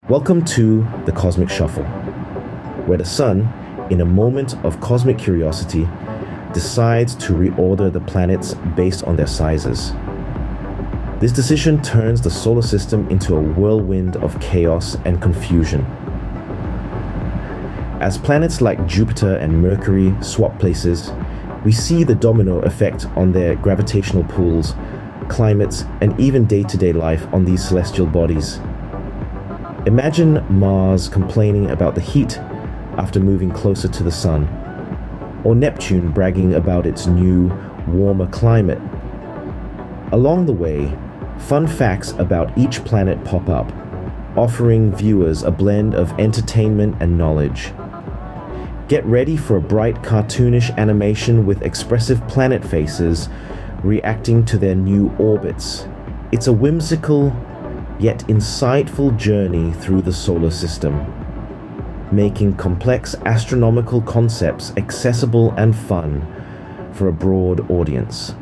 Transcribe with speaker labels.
Speaker 1: Welcome to the Cosmic Shuffle, where the Sun, in a moment of cosmic curiosity, decides to reorder the planets based on their sizes. This decision turns the solar system into a whirlwind of chaos and confusion. As planets like Jupiter and Mercury swap places, we see the domino effect on their gravitational pulls, climates, and even day-to-day life on these celestial bodies. Imagine Mars complaining about the heat after moving closer to the Sun, or Neptune bragging about its new, warmer climate. Along the way, fun facts about each planet pop up, offering viewers a blend of entertainment and knowledge. Get ready for a bright cartoonish animation with expressive planet faces reacting to their new orbits. It's a whimsical, yet insightful journey through the solar system, making complex astronomical concepts accessible and fun for a broad audience.